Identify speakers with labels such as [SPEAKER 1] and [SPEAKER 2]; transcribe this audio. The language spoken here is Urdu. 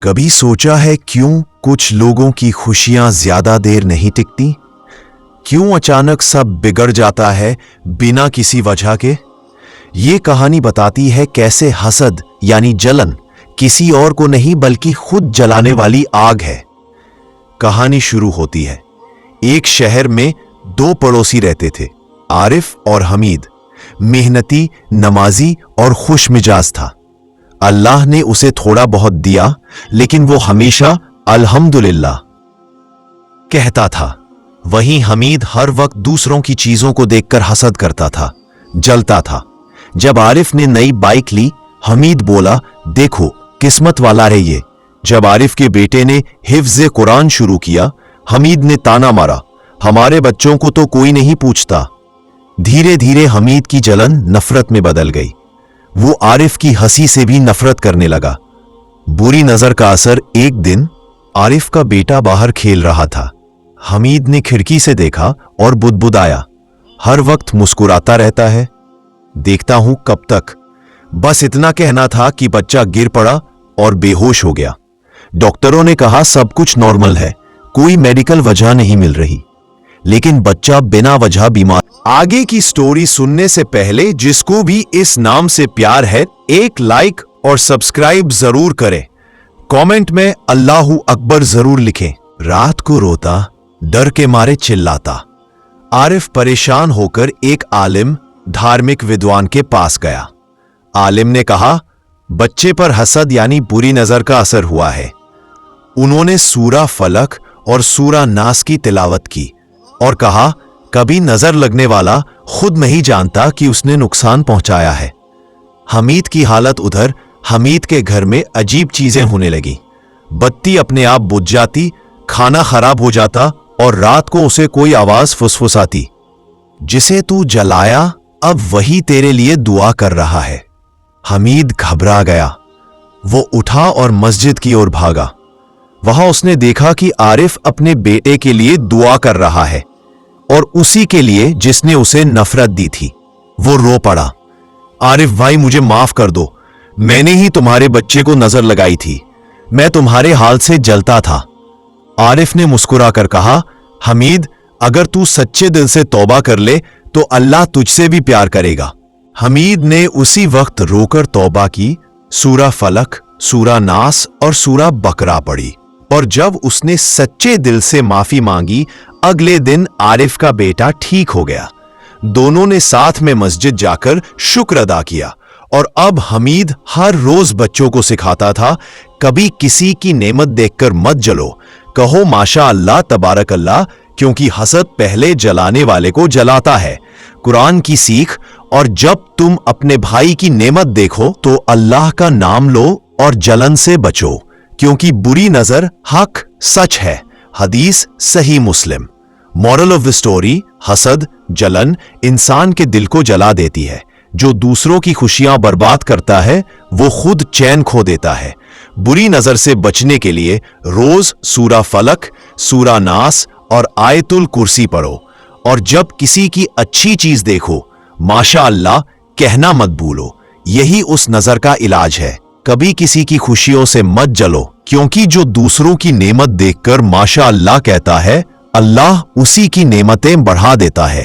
[SPEAKER 1] کبھی سوچا ہے کیوں کچھ لوگوں کی خوشیاں زیادہ دیر نہیں ٹکتی؟ کیوں اچانک سب بگڑ جاتا ہے بنا کسی وجہ کے؟ یہ کہانی بتاتی ہے کیسے حسد یعنی جلن کسی اور کو نہیں بلکہ خود جلانے والی آگ ہے۔ کہانی شروع ہوتی ہے۔ ایک شہر میں دو پڑوسی رہتے تھے، عارف اور حمید۔ محنتی، نمازی اور خوش مزاج تھا۔ اللہ نے اسے تھوڑا بہت دیا، لیکن وہ ہمیشہ الحمدللہ کہتا تھا۔ وہیں حمید ہر وقت دوسروں کی چیزوں کو دیکھ کر حسد کرتا تھا، جلتا تھا۔ جب عارف نے نئی بائک لی، حمید بولا، دیکھو قسمت والا ہے یہ۔ جب عارف کے بیٹے نے حفظ قرآن شروع کیا، حمید نے تانا مارا، ہمارے بچوں کو تو کوئی نہیں پوچھتا۔ دھیرے دھیرے حمید کی جلن نفرت میں بدل گئی۔ وہ عارف کی ہنسی سے بھی نفرت کرنے لگا۔ بری نظر کا اثر۔ ایک دن عارف کا بیٹا باہر کھیل رہا تھا۔ حمید نے کھڑکی سے دیکھا اور بدبدایا، ہر وقت مسکراتا رہتا ہے، دیکھتا ہوں کب تک۔ بس اتنا کہنا تھا کہ بچہ گر پڑا اور بے ہوش ہو گیا۔ ڈاکٹروں نے کہا سب کچھ نارمل ہے، کوئی میڈیکل وجہ نہیں مل رہی، لیکن بچہ بنا وجہ بیمار۔ آگے کی سٹوری سننے سے پہلے جس کو بھی اس نام سے پیار ہے، ایک لائک اور سبسکرائب ضرور کریں۔ کامنٹ میں اللہ اکبر ضرور لکھیں۔ رات کو روتا، ڈر کے مارے چلاتا، عارف پریشان ہو کر ایک عالم، دھارمک ودوان کے پاس گیا۔ عالم نے کہا، بچے پر حسد یعنی بری نظر کا اثر ہوا ہے۔ انہوں نے سورہ فلق اور سورہ ناس کی تلاوت کی اور کہا، کبھی نظر لگنے والا خود نہیں جانتا کہ اس نے نقصان پہنچایا ہے۔ حمید کی حالت ادھر۔ حمید کے گھر میں عجیب چیزیں ہونے لگی۔ بتی اپنے آپ بجھ جاتی، کھانا خراب ہو جاتا اور رات کو اسے کوئی آواز فسفساتی، جسے تو جلایا اب وہی تیرے لیے دعا کر رہا ہے۔ حمید گھبرا گیا۔ وہ اٹھا اور مسجد کی اور بھاگا۔ وہاں اس نے دیکھا کہ عارف اپنے بیٹے کے لیے دعا کر رہا ہے، اور اسی کے لیے جس نے اسے نفرت دی تھی۔ وہ رو پڑا، عارف بھائی مجھے معاف کر دو، میں نے ہی تمہارے بچے کو نظر لگائی تھی، میں تمہارے حال سے جلتا تھا۔ عارف نے مسکرا کر کہا، حمید اگر تو سچے دل سے توبہ کر لے تو اللہ تجھ سے بھی پیار کرے گا۔ حمید نے اسی وقت رو کر توبہ کی، سورہ فلق، سورہ ناس اور سورہ بقرہ پڑھی، اور جب اس نے سچے دل سے معافی مانگی، اگلے دن عارف کا بیٹا ٹھیک ہو گیا۔ دونوں نے ساتھ میں مسجد جا کر شکر ادا کیا، اور اب حمید ہر روز بچوں کو سکھاتا تھا، کبھی کسی کی نعمت دیکھ کر مت جلو، کہو ماشاء اللہ تبارک اللہ، کیونکہ حسد پہلے جلانے والے کو جلاتا ہے۔ قرآن کی سیکھ، اور جب تم اپنے بھائی کی نعمت دیکھو تو اللہ کا نام لو اور جلن سے بچو، کیونکہ بری نظر حق سچ ہے۔ حدیث صحیح مسلم۔ مورل آف دی سٹوری، حسد، جلن انسان کے دل کو جلا دیتی ہے۔ جو دوسروں کی خوشیاں برباد کرتا ہے وہ خود چین کھو دیتا ہے۔ بری نظر سے بچنے کے لیے روز سورہ فلق، سورہ ناس اور آیت الکرسی پڑھو، اور جب کسی کی اچھی چیز دیکھو ماشاء اللہ کہنا مت بھولو۔ یہی اس نظر کا علاج ہے۔ کبھی کسی کی خوشیوں سے مت جلو، کیونکہ جو دوسروں کی نعمت دیکھ کر ماشاء اللہ کہتا ہے، اللہ اسی کی نعمتیں بڑھا دیتا ہے۔